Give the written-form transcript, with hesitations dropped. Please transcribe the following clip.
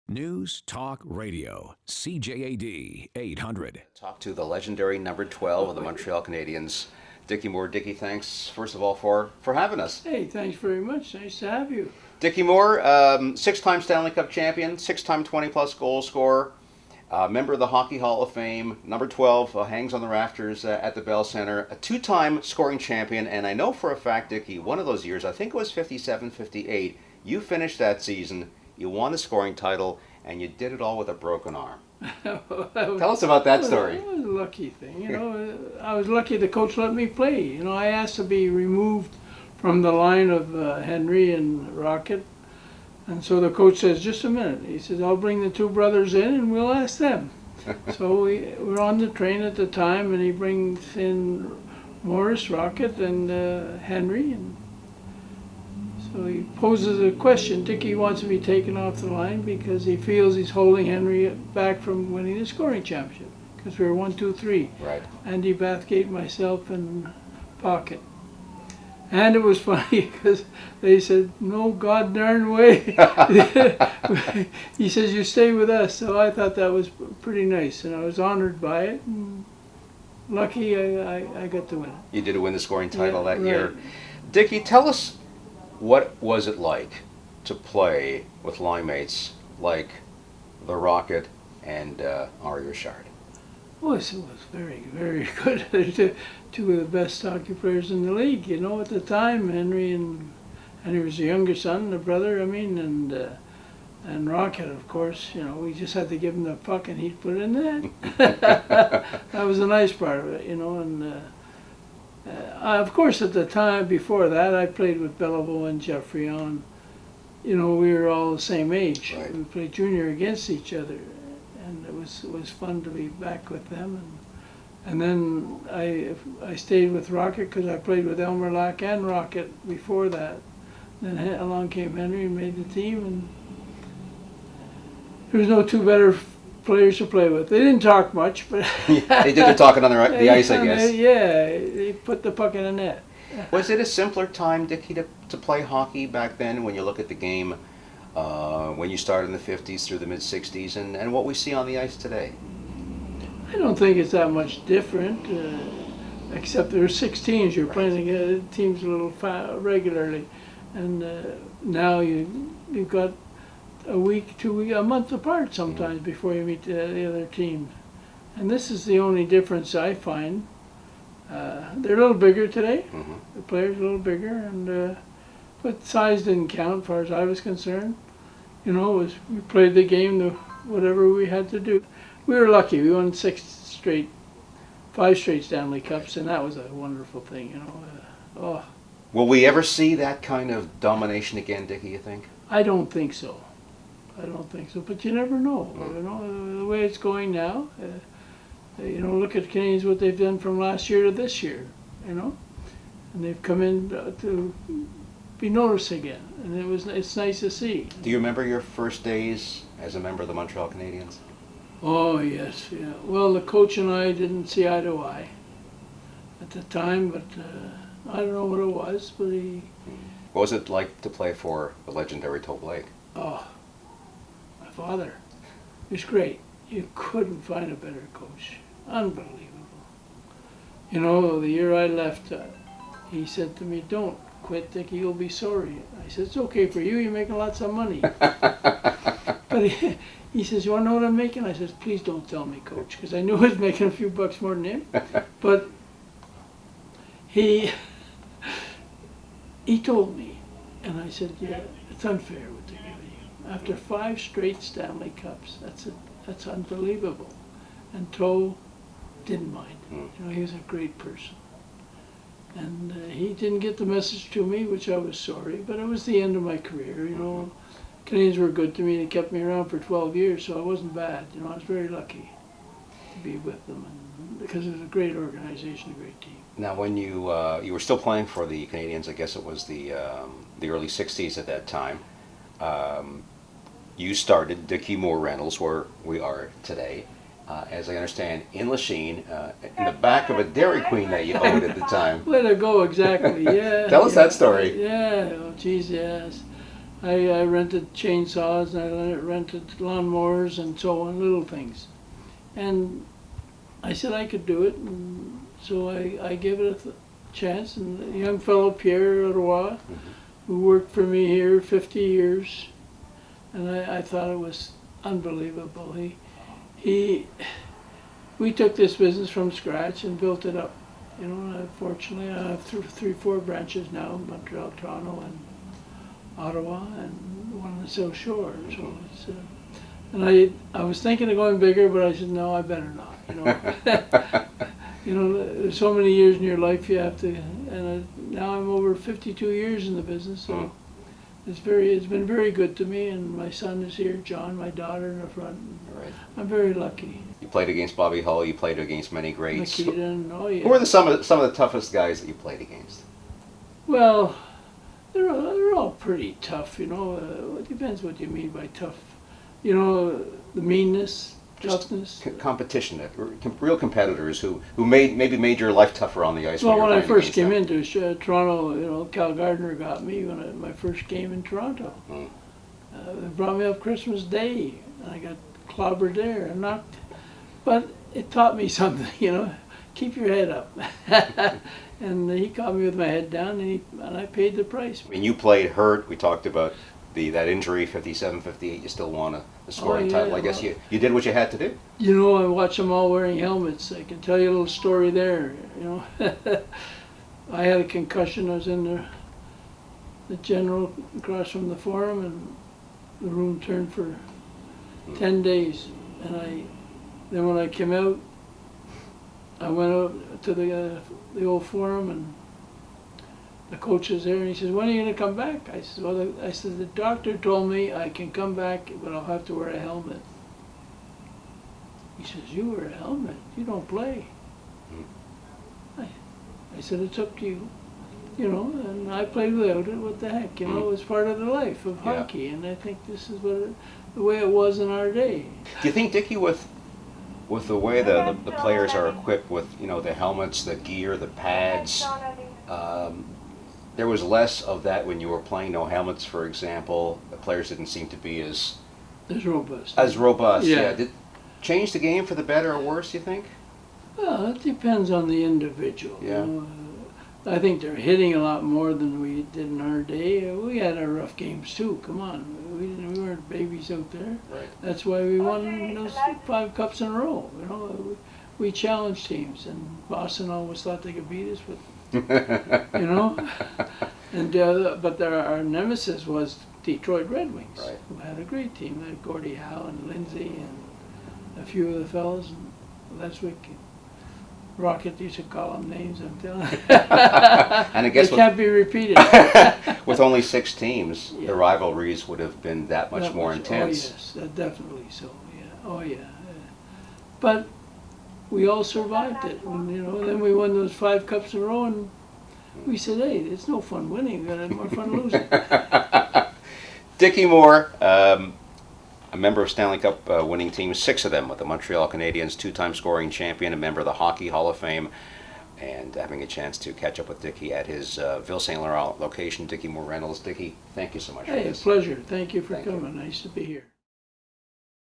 News Talk Radio, CJAD 800. Talk to the legendary number 12 of the Montreal Canadiens, Dickie Moore. Dickie, thanks first of all for having us. Hey, thanks very much. Nice to have you. Dickie Moore, six-time Stanley Cup champion, six-time 20-plus goal scorer, member of the Hockey Hall of Fame, number 12, hangs on the rafters at the Bell Center, a two-time scoring champion, and I know for a fact, Dickie, one of those years, I think it was 57-58, you finished that season, you won the scoring title, and you did it all with a broken arm. Tell us about that story. It was a lucky thing, you know. I was lucky the coach let me play. You know, I asked to be removed from the line of Henry and Rocket, and so the coach says, "Just a minute." He says, "I'll bring the two brothers in and we'll ask them." So we were on the train at the time, and he brings in Morris, Rocket, and Henry, and so he poses a question. Dickie wants to be taken off the line because he feels he's holding Henry back from winning the scoring championship. Because we were 1, 2, 3. Right. Andy Bathgate, myself, and Pocket. And it was funny because they said, "No god darn way." He says, "You stay with us." So I thought that was pretty nice, and I was honored by it. And lucky I got to win it. You did win the scoring title that right. year. Dickie, tell us, what was it like to play with line mates like the Rocket and Ari Richard? Well, it was very, very good. They're two of the best hockey players in the league. You know, at the time, Henry was the younger son, the brother, and Rocket, of course. You know, we just had to give him the puck and he'd put it in the net. That was a nice part of it, you know. And of course, at the time before that, I played with Beliveau and Geoffrion. You know, we were all the same age. Right. We played junior against each other, and it was fun to be back with them. And then I stayed with Rocket because I played with Elmer Lack and Rocket before that. Then along came Henry and made the team, and there was no two better players to play with. They didn't talk much, but They did the talking on the ice, I guess. Yeah, they put the puck in the net. Was it a simpler time, Dickie, to play hockey back then when you look at the game when you started in the 50s through the mid-60s and what we see on the ice today? I don't think it's that much different, except there are 6 teams. You're playing teams a little regularly, and now you've got a week, 2 weeks, a month apart sometimes before you meet the other team. And this is the only difference I find. They're a little bigger today. Mm-hmm. The players are a little bigger, and but size didn't count as far as I was concerned. You know, we played the game, whatever we had to do. We were lucky. We won 5 straight Stanley Cups, and that was a wonderful thing. You know. Will we ever see that kind of domination again, Dickie, you think? I don't think so. But you never know. You know, the way it's going now. You know, look at Canadians, what they've done from last year to this year. You know, and they've come in to be noticed again, and it's nice to see. Do you remember your first days as a member of the Montreal Canadiens? Oh yes, yeah. Well, the coach and I didn't see eye to eye at the time, but I don't know what it was. But What was it like to play for the legendary Toe Blake? Oh, my father. It was great. You couldn't find a better coach. Unbelievable. You know, the year I left, he said to me, "Don't quit, Dickie, you'll be sorry." I said, "It's okay for you, you're making lots of money." But he says, "You want to know what I'm making?" I said, "Please don't tell me, Coach," because I knew I was making a few bucks more than him. But he told me, and I said, "Yeah, it's unfair what they're giving you. After 5 straight Stanley Cups, that's unbelievable." And Toe didn't mind. You know, he was a great person. And he didn't get the message to me, which I was sorry, but it was the end of my career, you know. Canadians were good to me. They kept me around for 12 years, so I wasn't bad. You know, I was very lucky to be with them, and because it was a great organization, a great team. Now, when you were still playing for the Canadiens, I guess it was the early '60s at that time. You started Dickie Moore Reynolds, where we are today, as I understand, in Lachine, in the back of a Dairy Queen that you owned at the time. Way to go, exactly, yeah. Tell us that story. Yeah, oh geez, yes. I rented chainsaws and I rented lawnmowers and so on, little things. And I said I could do it, and so I gave it a chance. And the young fellow, Pierre Leroy, who worked for me here 50 years, and I thought it was unbelievable. We took this business from scratch and built it up. You know, fortunately, I have 4 branches now: Montreal, Toronto, and Ottawa, and one on the South Shore. So it's, and I was thinking of going bigger, but I said no, I better not. You know, you know, there's so many years in your life you have to. And now I'm over 52 years in the business, so it's been very good to me. And my son is here, John, my daughter in the front. Right. I'm very lucky. You played against Bobby Hull. You played against many greats. Nikita, and, oh yeah. Who were some of the toughest guys that you played against? Well, they're all pretty tough, you know. It depends what you mean by tough. You know, the meanness, toughness. Competition, real competitors who maybe made your life tougher on the ice. Well, when I first came them. into Toronto, you know, Cal Gardner got me when my first game in Toronto. They brought me up Christmas Day, and I got clobbered there and knocked. But it taught me something, you know. Keep your head up. And he caught me with my head down, and I paid the price. I mean, you played hurt. We talked about that injury, 57, 58. You still won a scoring title. I guess you did what you had to do. You know, I watch them all wearing helmets. I can tell you a little story there. You know, I had a concussion. I was in the general across from the forum, and the room turned for 10 days. And then when I came out, I went out to the old forum, and the coach was there, and he says, "When are you going to come back?" I said, "Well, the doctor told me I can come back, but I'll have to wear a helmet." He says, "You wear a helmet? You don't play." I said, "It's up to you." You know, and I played without it. What the heck? You know, it was part of the life of hockey, and I think this is the way it was in our day. Do you think, Dickie, with the way the players are equipped with, you know, the helmets, the gear, the pads, there was less of that when you were playing? No helmets, for example. The players didn't seem to be as robust. Yeah. Did change the game for the better or worse, you think? Well, it depends on the individual. Yeah. You know? I think they're hitting a lot more than we did in our day. We had our rough games too. Come on, we weren't babies out there. Right. That's why we won those 5 cups in a row. You know, we challenged teams, and Boston always thought they could beat us, but you know. And but our nemesis was Detroit Red Wings, right, who had a great team. They had Gordie Howe and Lindsay and a few of the fellas, and that's what. Rocket used to call them names, I'm telling you. And I guess it can't be repeated. With only 6 teams, Yeah. the rivalries would have been that much more intense. Oh yes, definitely so. Yeah. Oh yeah. But we all survived it, and you know. Then we won those 5 cups in a row, and we said, "Hey, it's no fun winning. We gotta have more fun losing." Dickie Moore, a member of Stanley Cup winning teams, 6 of them with the Montreal Canadiens, 2-time scoring champion, a member of the Hockey Hall of Fame, and having a chance to catch up with Dickie at his Ville St. Laurent location. Dickie Moore Reynolds. Dickie, thank you so much for this. Hey, a pleasure. Thank you for coming. Nice to be here.